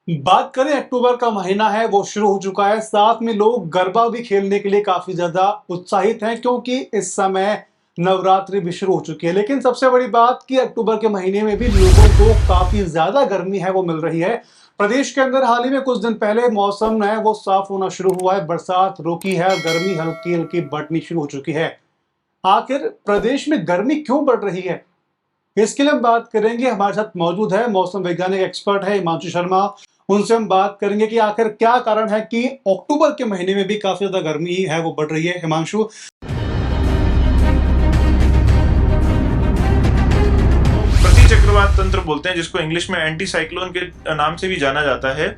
बात करें अक्टूबर का महीना है वो शुरू हो चुका है। साथ में लोग गरबा भी खेलने के लिए काफी ज्यादा उत्साहित हैं क्योंकि इस समय नवरात्रि भी शुरू हो चुकी है। लेकिन सबसे बड़ी बात कि अक्टूबर के महीने में भी लोगों को काफी ज्यादा गर्मी है वो मिल रही है। प्रदेश के अंदर हाल ही में कुछ दिन पहले मौसम है वो साफ होना शुरू हुआ है, बरसात रुकी है, गर्मी हल्की हल्की बढ़नी शुरू हो चुकी है। आखिर प्रदेश में गर्मी क्यों बढ़ रही है, इसके लिए हम बात करेंगे। हमारे साथ मौजूद है मौसम वैज्ञानिक एक्सपर्ट है हिमांशु शर्मा। उनसे हम बात करेंगे कि आखिर क्या कारण है कि अक्टूबर के महीने में भी काफी ज्यादा गर्मी है वो बढ़ रही है। हिमांशु, प्रति चक्रवात तंत्र बोलते हैं जिसको इंग्लिश में एंटी साइक्लोन के नाम से भी जाना जाता है,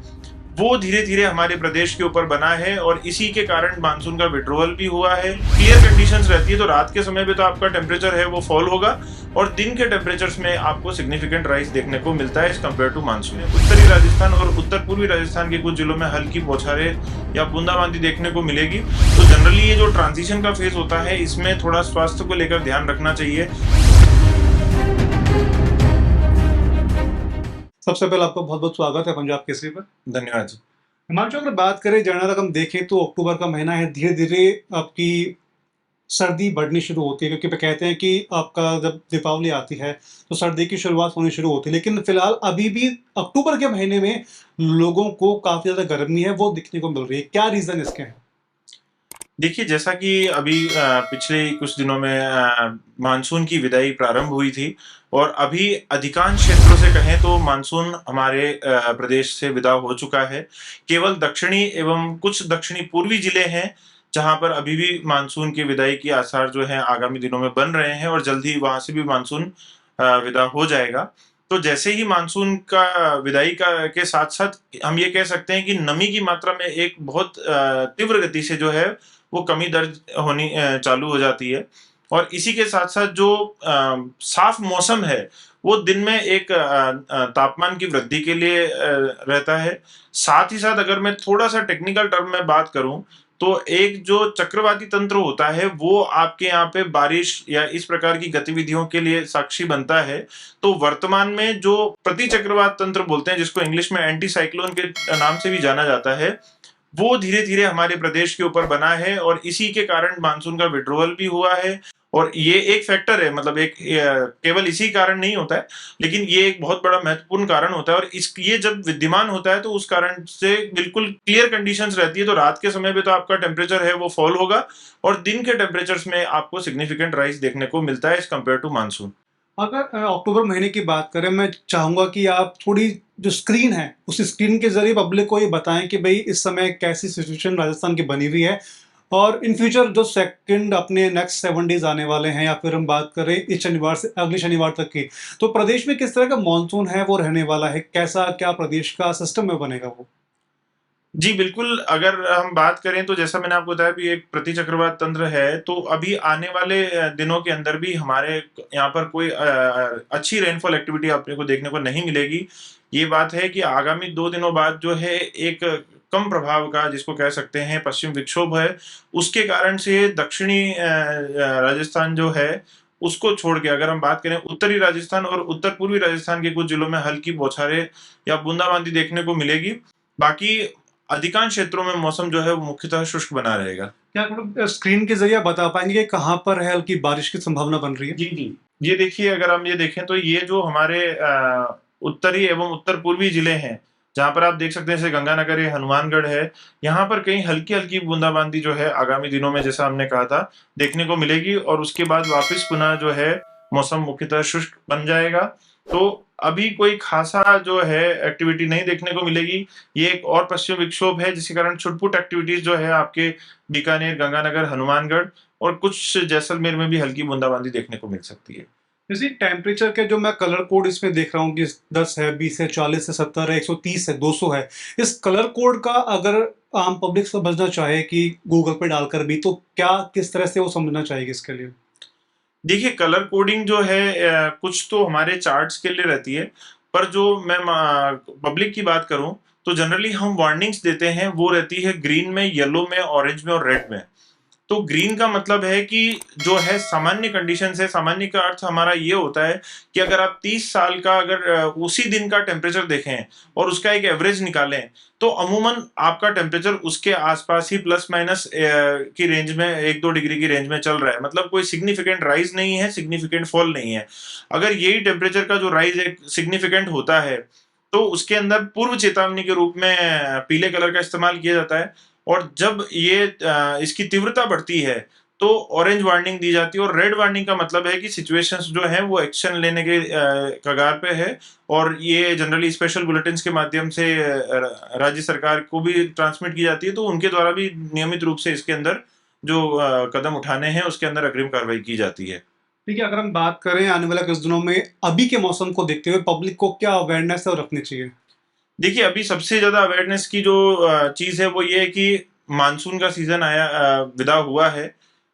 वो धीरे धीरे हमारे प्रदेश के ऊपर बना है और इसी के कारण मानसून का विड्रोवल भी हुआ है। क्लियर कंडीशंस रहती है तो रात के समय पे तो आपका टेम्परेचर है वो फॉल होगा और दिन के टेम्परेचर्स में आपको सिग्निफिकेंट राइज देखने को मिलता है एज कम्पेयर टू मानसून। उत्तरी राजस्थान और उत्तर पूर्वी राजस्थान के कुछ जिलों में हल्की बौछारें या बूंदाबांदी देखने को मिलेगी। तो जनरली ये जो ट्रांजिशन का फेज होता है इसमें थोड़ा स्वास्थ्य को लेकर ध्यान रखना चाहिए। सबसे पहले आपका बहुत बहुत स्वागत है पंजाब केसरी पर। धन्यवाद जी। हिमांशु, अगर बात करें जनरल हम देखें तो अक्टूबर का महीना है, धीरे धीरे आपकी सर्दी बढ़नी शुरू होती है क्योंकि कहते हैं कि आपका जब दीपावली आती है तो सर्दी की शुरुआत होनी शुरू होती है। लेकिन फिलहाल अभी भी अक्टूबर के महीने में लोगों को काफी ज्यादा गर्मी है वो दिखने को मिल रही है। क्या रीजन इसके हैं? देखिए, जैसा कि अभी पिछले कुछ दिनों में मानसून की विदाई प्रारंभ हुई थी और अभी अधिकांश क्षेत्रों से कहें तो मानसून हमारे प्रदेश से विदा हो चुका है। केवल दक्षिणी एवं कुछ दक्षिणी पूर्वी जिले हैं जहां पर अभी भी मानसून की विदाई की आसार जो है आगामी दिनों में बन रहे हैं और जल्द ही वहां से भी मानसून विदा हो जाएगा। तो जैसे ही मानसून का विदाई का के साथ साथ हम ये कह सकते हैं कि नमी की मात्रा में एक बहुत तीव्र गति से जो है वो कमी दर्ज होनी चालू हो जाती है और इसी के साथ साथ जो साफ मौसम है वो दिन में एक तापमान की वृद्धि के लिए रहता है। साथ ही साथ अगर मैं थोड़ा सा टेक्निकल टर्म में बात करूं तो एक जो चक्रवाती तंत्र होता है वो आपके यहाँ पे बारिश या इस प्रकार की गतिविधियों के लिए साक्षी बनता है। तो वर्तमान में जो प्रति चक्रवात तंत्र बोलते हैं जिसको इंग्लिश में एंटी साइक्लोन के नाम से भी जाना जाता है, वो धीरे धीरे हमारे प्रदेश के ऊपर बना है और इसी के कारण मानसून का विड्रोवल भी हुआ है। और ये एक फैक्टर है, मतलब एक केवल इसी कारण नहीं होता है लेकिन ये एक बहुत बड़ा महत्वपूर्ण कारण होता है और इस ये जब विद्यमान होता है तो उस कारण से बिल्कुल क्लियर कंडीशंस रहती है तो रात के समय पे तो आपका टेम्परेचर है वो फॉल होगा और दिन के टेम्परेचर्स में आपको सिग्निफिकेंट राइज देखने को मिलता है एज कम्पेयर टू मानसून। अगर अक्टूबर महीने की बात करें, मैं चाहूंगा कि आप थोड़ी जो स्क्रीन है उस स्क्रीन के जरिए पब्लिक को ये बताएं कि भाई इस समय कैसी सिचुएशन राजस्थान की बनी हुई है और इन फ्यूचर जो सेकंड अपने नेक्स्ट 7 डेज आने वाले हैं, या फिर हम बात करें इस शनिवार से अगले शनिवार तक की, तो प्रदेश में किस तरह का मानसून है वो रहने वाला है, कैसा क्या प्रदेश का सिस्टम में बनेगा वो? जी, बिल्कुल, अगर हम बात करें तो जैसा मैंने आपको बताया भी एक प्रति चक्रवात तंत्र है, तो अभी आने वाले दिनों के अंदर भी हमारे यहाँ पर कोई अच्छी रेनफॉल एक्टिविटी आपने को देखने को नहीं मिलेगी। ये बात है कि आगामी 2 दिनों बाद जो है एक कम प्रभाव का जिसको कह सकते हैं पश्चिम विक्षोभ है, उसके कारण से दक्षिणी राजस्थान जो है, उसको छोड़ के अगर हम बात करें उत्तरी राजस्थान और उत्तर पूर्वी राजस्थान के कुछ जिलों में हल्की बौछारें या बूंदाबांदी देखने को मिलेगी। बाकी अधिकांश क्षेत्रों में मौसम जो है वो मुख्यतः शुष्क बना रहेगा। क्या आप लोग स्क्रीन के जरिए बता पाएंगे कि कहाँ पर है हल्की बारिश की संभावना बन रही है? जी, जी। ये देखिए, अगर हम ये देखें तो ये जो हमारे उत्तरी एवं उत्तर पूर्वी जिले हैं, जहाँ पर आप देख सकते हैं जैसे गंगानगर है, हनुमानगढ़ है, यहाँ पर कहीं हल्की-हल्की बूंदाबांदी जो है आगामी दिनों में जैसा हमने कहा था, देखने को मिलेगी और उसके बाद वापस पुनः जो है मौसम मुख्यतः शुष्क बन जाएगा। तो अभी कोई खासा जो है एक्टिविटी नहीं देखने को मिलेगी। ये एक और पश्चिम विक्षोभ है जिसके कारण छुटपुट एक्टिविटीज़ जो है आपके बीकानेर, गंगानगर, हनुमानगढ़ और कुछ जैसलमेर में भी हल्की बूंदाबांदी देखने को मिल सकती है। जैसे टेम्परेचर के जो मैं कलर कोड इसमें देख रहा हूँ कि 10 है, 20 है, 40 है, 70 है, 130 है, 200 है, इस कलर कोड का अगर आम पब्लिक समझना चाहे कि गूगल पे डालकर भी, तो क्या किस तरह से वो समझना चाहेगी इसके लिए? देखिए, कलर कोडिंग जो है कुछ तो हमारे चार्ट्स के लिए रहती है, पर जो मैं पब्लिक की बात करूँ, तो जनरली हम वार्निंग्स देते हैं, वो रहती है ग्रीन में, येलो में, ऑरेंज में और रेड में। तो ग्रीन का मतलब है कि जो है सामान्य कंडीशंस है। सामान्य का अर्थ हमारा ये होता है कि अगर आप 30 साल का अगर उसी दिन का टेम्परेचर देखें और उसका एक एवरेज निकालें, तो अमूमन आपका टेम्परेचर उसके आसपास ही प्लस माइनस की रेंज में 1-2 डिग्री की रेंज में चल रहा है। मतलब कोई सिग्निफिकेंट राइज नहीं है, सिग्निफिकेंट फॉल नहीं है। अगर यही टेम्परेचर का जो राइज एक सिग्निफिकेंट होता है, तो उसके अंदर पूर्व चेतावनी के रूप में पीले कलर का इस्तेमाल किया जाता है। और जब ये इसकी तीव्रता बढ़ती है, तो ऑरेंज वार्निंग दी जाती है। और रेड वार्निंग का मतलब है कि सिचुएशंस जो है वो एक्शन लेने के कगार पे है। और ये जनरली स्पेशल बुलेटिन्स के माध्यम से राज्य सरकार को भी ट्रांसमिट की जाती है, तो उनके द्वारा भी नियमित रूप से इसके अंदर जो कदम उठाने हैं उसके अंदर अग्रिम कार्रवाई की जाती है। ठीक है, अगर हम बात करें आने वाले कुछ दिनों में अभी के मौसम को देखते हुए पब्लिक को क्या अवेयरनेस रखनी चाहिए? देखिए, अभी सबसे ज़्यादा अवेयरनेस की जो चीज़ है वो ये है कि मानसून का सीज़न विदा हुआ है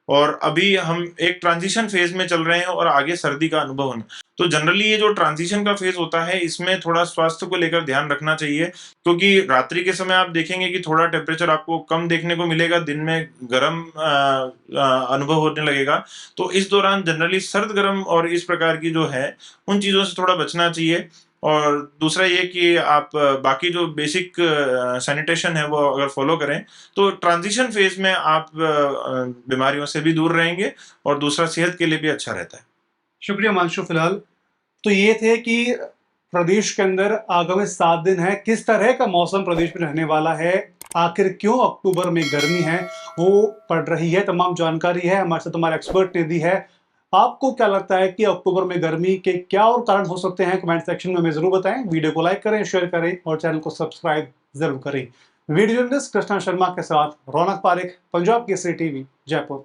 और अभी हम एक ट्रांज़िशन फ़ेज़ में चल रहे हैं और आगे सर्दी का अनुभव होना। तो जनरली ये जो ट्रांज़िशन का फ़ेज़ होता है, इसमें थोड़ा स्वास्थ्य को लेकर ध्यान रखना चाहिए, क्योंकि रात्रि के समय आप देखेंगे कि थोड़ा टेम्परेचर आपको कम देखने को मिलेगा, दिन में गर्म अनुभव होने लगेगा। तो इस दौरान जनरली सर्द-गर्म और इस प्रकार की जो है, उन चीज़ों से थोड़ा बचना चाहिए। और दूसरा ये कि आप बाकी जो बेसिक सैनिटेशन है वो अगर फॉलो करें, तो ट्रांजिशन फेज में आप बीमारियों से भी दूर रहेंगे और दूसरा सेहत के लिए भी अच्छा रहता है। शुक्रिया मानशु। फिलहाल तो ये थे कि प्रदेश के अंदर आगामी 7 दिन है, किस तरह का मौसम प्रदेश में रहने वाला है, आखिर क्यों अक्टूबर में गर्मी है वो पड़ रही है, तमाम जानकारी है हमारे साथ हमारे एक्सपर्ट ने दी है। आपको क्या लगता है कि अक्टूबर में गर्मी के क्या और कारण हो सकते हैं? कमेंट सेक्शन में हमें जरूर बताएं। वीडियो को लाइक करें, शेयर करें और चैनल को सब्सक्राइब जरूर करें। वीडियो जर्नलिस्ट कृष्णा शर्मा के साथ रौनक पारिक, पंजाब केसरी टीवी, जयपुर।